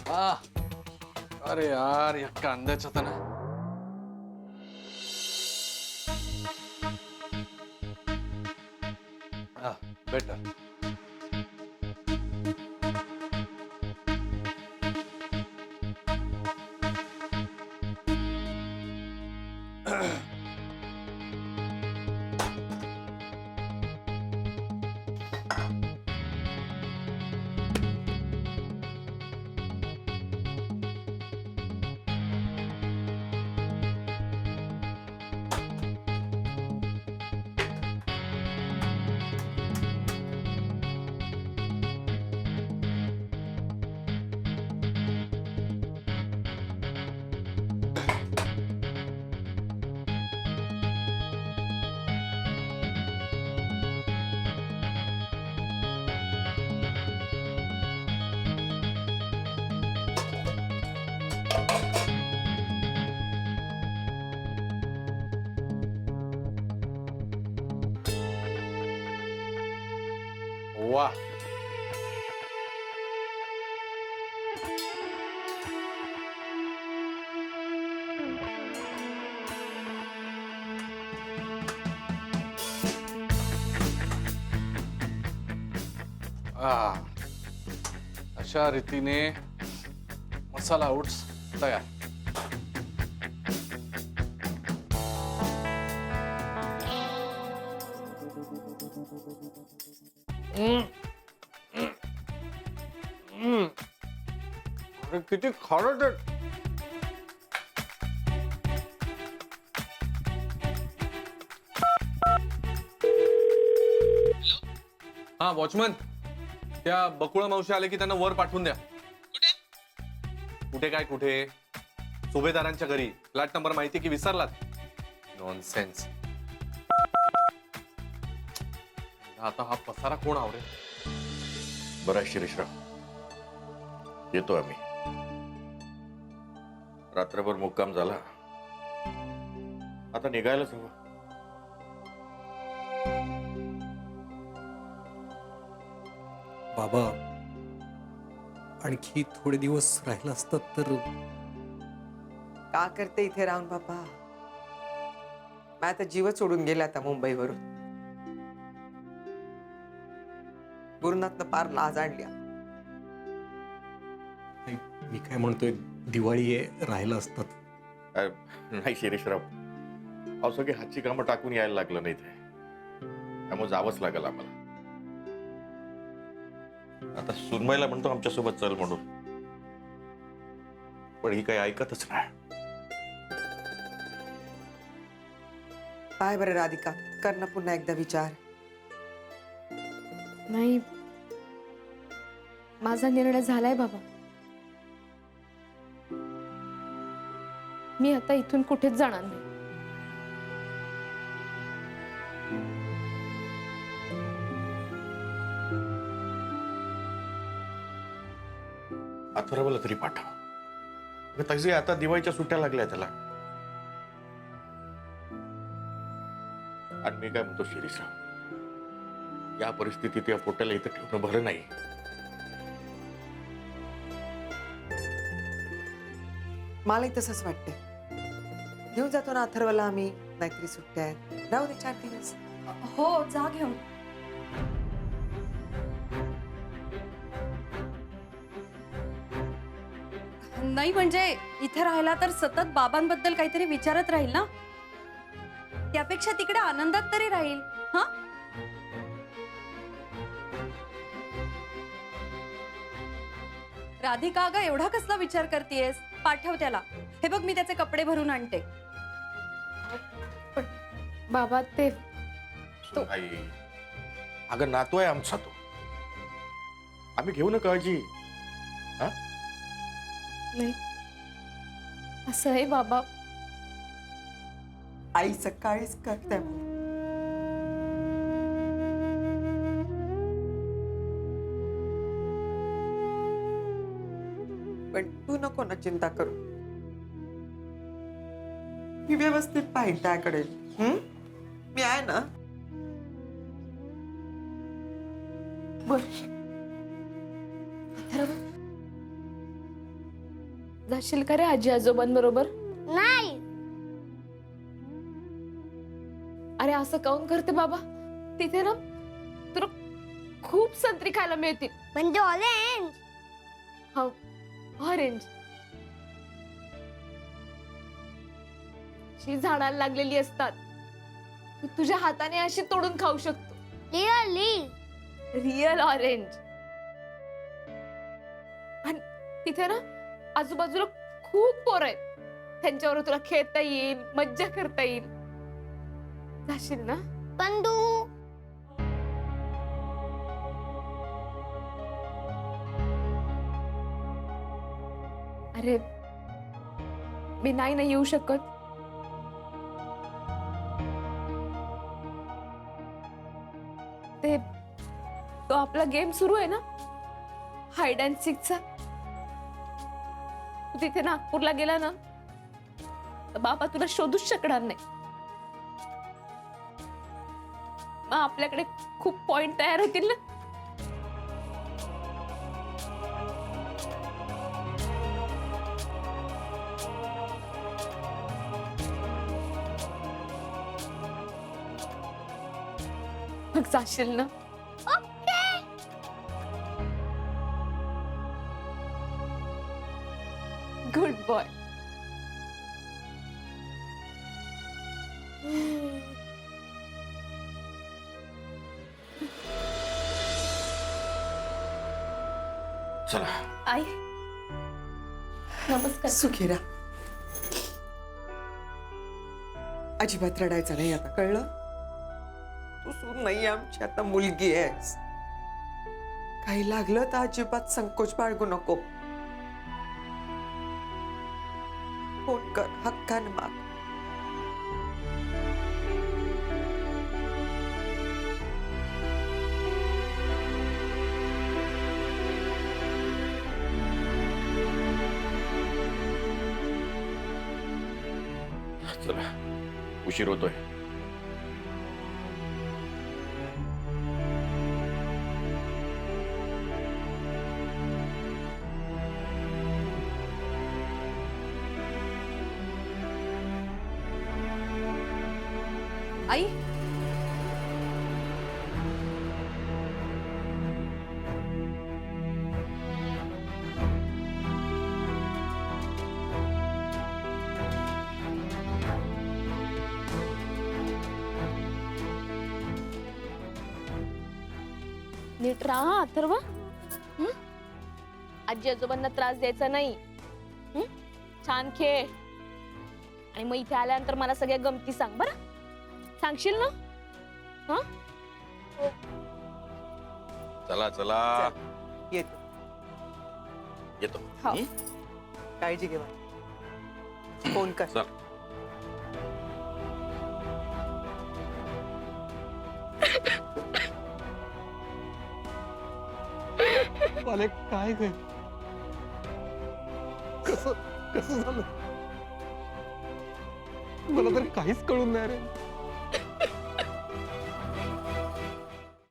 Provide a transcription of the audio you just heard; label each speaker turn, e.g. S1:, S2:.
S1: आ, अरे यार या कांद्याचं तर ना बेटर. वाह. अशा रीतीने मसाला ओट्स तयार. अरे किती खारट आहे. हा वॉचमन, त्या बकुळा मावशी आले की त्यांना वर पाठवून द्या. कुठे काय कुठे? सुभेदारांच्या घरी. फ्लॅट नंबर माहिती की विसरलात? नॉनसेन्स. आता हा पसारा कोण आवरेल?
S2: बरं आहे शिरीषराव, येतो आम्ही. रात्रभर मुक्काम झाला, आता निघायलाच हवं.
S3: बाबा आणखी थोडे दिवस राहिला असतात तर.
S4: का करते इथे राहून बाबा? माझा जीवच सोडून गेला आता मुंबईवरून. गुरुनाथनं पार लाज आणल्या.
S3: नाही, मी काय म्हणतोय, दिवाळी आहे, राहिला असतात.
S2: नाही शिरीषराव, अहो सगळी हातची कामं टाकून यायला लागलं नाही ते, त्यामुळे जावंच लागलं आम्हाला. आता सुनबाईला म्हणतो आमच्यासोबत चल म्हणून, पण ही काही ऐकतच नाही.
S4: काय बरं राधिका, कर ना पुन्हा एकदा विचार.
S5: नाही, माझा निर्णय झालाय बाबा. मी आता इथून कुठेच जाणार नाही.
S2: अथर्वला तरी पाठव. तसे आता दिवाळीच्या सुट्ट्या लागल्या त्याला. आणि मी काय म्हणतो शिरीषराव, या परिस्थितीत या पोट्याला इथं ठेवणं बरं नाही.
S4: मलाही तसंच वाटतंय. घेऊन जातो ना अथर्वला आम्ही, नाहीतरी सुट्ट्या आहेत, राहू दे 4 दिवस.
S5: हो, जा घेऊन.
S6: नाही म्हणजे इथे राहिला तर सतत बाबांबद्दल काहीतरी विचारत राहील ना, त्यापेक्षा तिकडे आनंदात तरी राहील. हा, राधिका ग, एवढा कसला विचार करतेयस? पाठव त्याला. हे बघ, मी त्याचे कपडे भरून आणते.
S5: पण बाबा ते
S2: आई, अगं नातू आहे आमचा तो, आम्ही घेऊ ना काळजी. हा,
S5: नाही, असं आहे बाबा.
S4: आई सकाळीच करते. पण तू नको ना चिंता करू, मी व्यवस्थित पाहिजे त्याकडे. मी आहे ना.
S5: बर, जाशील का रे आजी आजोबांबरोबर?
S7: नाही.
S5: अरे असं काऊन करते बाबा? तिथे ना तुला खूप संत्री खायला मिळतील.
S7: म्हणजे ऑरेंज.
S5: हो, ऑरेंज. शी झाडाला लागलेली असतात, तू तुझ्या हाताने अशी तोडून खाऊ शकतो.
S7: रिअली.
S5: Real orange. आणि तिथे ना आजूबाजूला खूप पोरं आहेत, त्यांच्यावर तुला खेळता येईल, मज्जा करता येईल. जाशील ना?
S7: पण तू
S5: अरे मी नाही ना येऊ शकत. ते तो आपला गेम सुरू आहे ना, हाइड अँड सीकचा. तू तिथे नागपूरला गेला ना तर बाबा तुला शोधूच शकणार नाही. मग आपल्याकडे खूप पॉइंट तयार होतील ना. मग जाशील ना? Good boy.
S2: चला.
S5: आई नमस्कार.
S4: सुखीरा, अजिबात रडायचं नाही आता, कळलं? तू सून नाही आमची, आता मुलगी आहेस. काही लागलं तर अजिबात संकोच बाळगू नको. फोन कर, हक्कानं माग.
S2: चला, उशीर होतोय.
S6: आई,
S5: नीट राहा अथर्व. हं? आजी आजोबांना त्रास द्यायचा नाही. हं? छान खेळ. आणि मग इथे आल्यानंतर मला सगळ्या गमती सांग बरं. सांगशील ना? हं?
S2: चला चला,
S4: येतो.
S2: येतो.
S5: हो.
S2: हं?
S4: काळजी घे. फोन कर.
S2: चल.
S3: मला काय काय कसं कसं झालं मला तर काहीच कळून नाही रे.